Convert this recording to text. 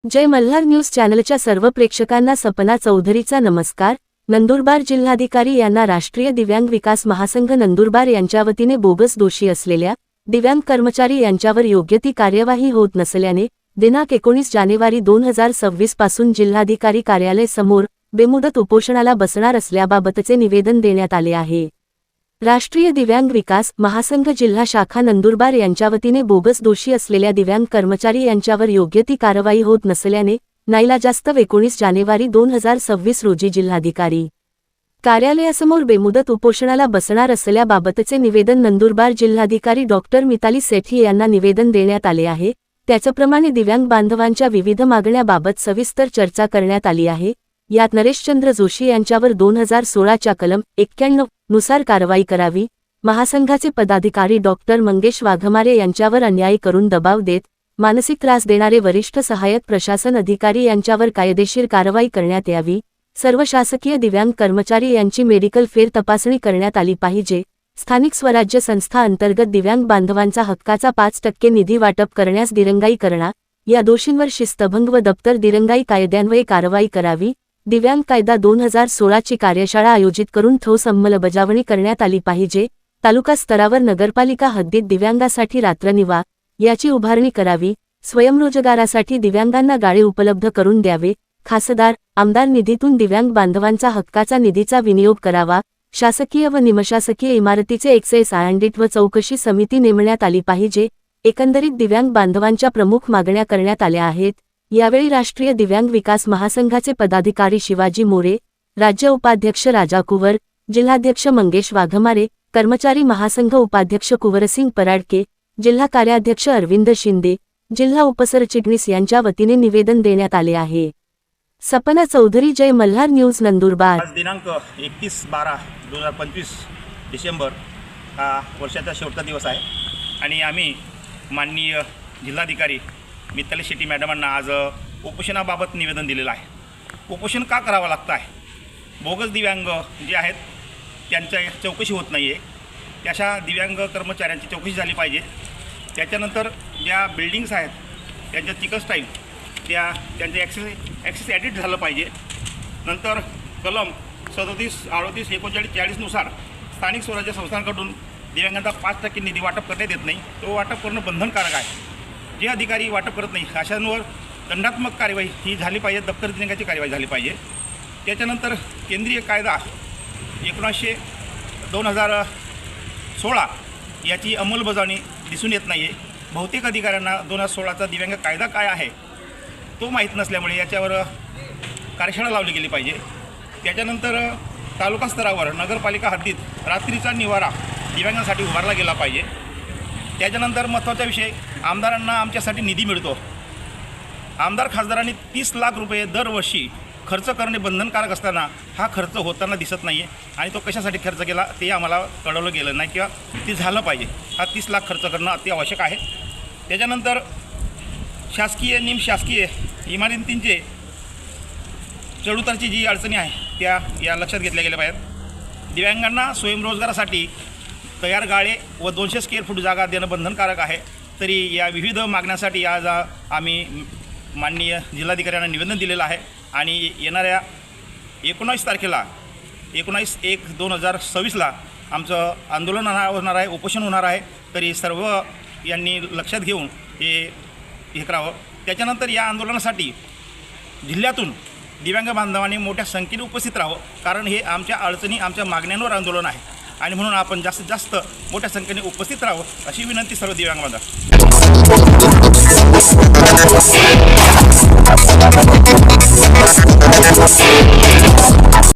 जय Malhar news चॅनलच्या सर्व प्रेक्षकांना सपना चौधरीचा नमस्कार। नंदुरबार जिल्हाधिकारी यांना राष्ट्रीय दिव्यांग विकास महासंघ नंदुरबार यांच्या वतीने बोगस दोषी असलेल्या दिव्यांग कर्मचारी यांच्यावर योग्य ती कार्यवाही होत नसल्याने दिनांक 19 जानेवारी 2026 पासून जिल्हाधिकारी कार्यालय समोर बेमुदत उपोषणाला बसणार असल्याबाबतचे निवेदन देण्यात आले आहे। राष्ट्रीय दिव्यांग विकास महासंघ जिल्हा शाखा नंदुरबार यांच्या वतीने बोगस दोषी असलेल्या दिव्यांग कर्मचारी यांच्यावर योग्य ती कारवाई होत नसल्याने नाईलाजास्तव 19 जानेवारी 2026 रोजी जिल्हाधिकारी कार्यालयासमोर बेमुदत उपोषणाला बसणार असल्याबाबतचे निवेदन नंदुरबार जिल्हाधिकारी डॉक्टर मिताली सेठी यांना निवेदन देण्यात आले आहे। त्याचप्रमाणे दिव्यांग बांधवांच्या विविध मागण्याबाबत सविस्तर चर्चा करण्यात आली आहे। यात नरेशचंद्र जोशी यांच्यावर 2016 च्या कलम 91 नुसार कारवाई करावी, महासंघाचे पदाधिकारी डॉक्टर मंगेश वाघमारे यांच्यावर अन्याय करून दबाव देत मानसिक त्रास देणारे वरिष्ठ सहाय्यक प्रशासन अधिकारी यांच्यावर कायदेशीर कारवाई करण्यात यावी, सर्व शासकीय दिव्यांग कर्मचारी यांची मेडिकल फेर तपासणी करण्यात आली पाहिजे, स्थानिक स्वराज्य संस्था अंतर्गत दिव्यांग बांधवांचा हक्काचा 5% निधी वाटप करण्यास दिरंगाई करणार, या दोषींवर शिस्तभंग व दप्तर दिरंगाई कायद्यान्वये कारवाई करावी, दिव्यांग कायदा 2016 ची कार्यशाळा आयोजित करून ठोस अंमलबजावणी करण्यात आली पाहिजे, तालुका स्तरावर नगरपालिका हद्दीत दिव्यांगासाठी रात्रनिवास याची उभारणी करावी, स्वयंरोजगारासाठी दिव्यांगांना गाळे उपलब्ध करून द्यावे, खासदार आमदार निधीतून दिव्यांग बांधवांचा हक्काचा निधीचा विनियोग करावा, शासकीय व निमशासकीय इमारतीचे एक्सेस ऑडिट व चौकशी समिती नेमण्यात आली पाहिजे। एकंदरीत दिव्यांग बांधवांच्या प्रमुख मागण्या करण्यात आल्या आहेत। यावेळी राष्ट्रीय दिव्यांग विकास महासंघाचे पदाधिकारी शिवाजी मोरे, राज्य उपाध्यक्ष राजा कुवर, जिल्हाध्यक्ष मंगेश वाघमारे, कर्मचारी महासंघ उपाध्यक्ष कुवरसिंग पराडके, जिल्हा कार्याध्यक्ष अरविंद शिंदे, जिल्हा उपसरचिटणीस यांच्या वतीने निवेदन देण्यात आले आहे। सपना चौधरी, जय मल्हार न्यूज नंदुरबार। आज दिनांक 31/12/2025 डिसेंबर हा वर्षाचा शेवटचा दिवस आहे आणि आम्ही माननीय जिल्हाधिकारी मिताली शेट्टी मॅडमांना आज उपोषणाबाबत निवेदन दिलेलं आहे। उपोषण का करावं लागतं आहे? बोगस दिव्यांग जे आहेत त्यांच्या चौकशी होत नाही आहे, त्याशा दिव्यांग कर्मचाऱ्यांची चौकशी झाली पाहिजे। त्याच्यानंतर ज्या बिल्डिंग्स आहेत त्यांच्या तिकस टाईम त्यांचे ॲक्सेस ॲडिट झालं पाहिजे। नंतर कलम 37, 38, 39, 40 नुसार स्थानिक स्वराज्य संस्थांकडून दिव्यांगांना 5% निधी वाटप करण्यात येत नाही, तो वाटप करणं बंधनकारक आहे। जे अधिकारी वाटप करत नाही अशांवर दंडात्मक कार्यवाही ही झाली पाहिजे, दप्तर दिनांकाची कार्यवाही झाली पाहिजे। त्याच्यानंतर केंद्रीय कायदा 2016 याची अंमलबजावणी दिसून येत नाही आहे। बहुतेक अधिकाऱ्यांना 2016चा दिव्यांग कायदा काय आहे तो माहीत नसल्यामुळे याच्यावर कार्यशाळा लावली गेली पाहिजे। त्याच्यानंतर तालुका स्तरावर नगरपालिका हद्दीत रात्रीचा निवारा दिव्यांगांसाठी उभारला गेला पाहिजे। त्याच्यानंतर महत्त्वाचा विषय, आमदारांना आमच्यासाठी निधी मिळतो। आमदार खासदारांनी 30 लाख रुपये दरवर्षी खर्च करणे बंधनकारक असताना हा खर्च होताना दिसत नाही आहे आणि तो कशासाठी खर्च केला ते आम्हाला कळवलं गेलं नाही किंवा ते झालं पाहिजे। हा 30 लाख खर्च करणं अत्यावश्यक आहे। त्याच्यानंतर शासकीय निमशासकीय इमारतींचे चढउतारची जी अडचणी आहे त्या या लक्षात घेतल्या गेल्या पाहिजेत। दिव्यांगांना स्वयंरोजगारासाठी तयार गाळे व 200 स्क्वेअर फूट जागा देणं बंधनकारक आहे। तरी या विविध मागण्यासाठी आज आम्ही माननीय जिल्हाधिकाऱ्यांना निवेदन दिलेलं आहे आणि येणाऱ्या 19 तारखेला 19/1/2026 आमचं आंदोलन होणार आहे, उपोषण होणार आहे। तरी सर्व यांनी लक्षात घेऊन हे करावं। त्याच्यानंतर या आंदोलनासाठी जिल्ह्यातून दिव्यांग बांधवांनी मोठ्या संख्येने उपस्थित राहावं, कारण हे आमच्या अडचणी आमच्या मागण्यांवर आंदोलन आहे आणि म्हणून आपण जास्तीत जास्त मोठ्या संख्येने उपस्थित राहावं अशी विनंती सर्व दिव्यांग बांधव।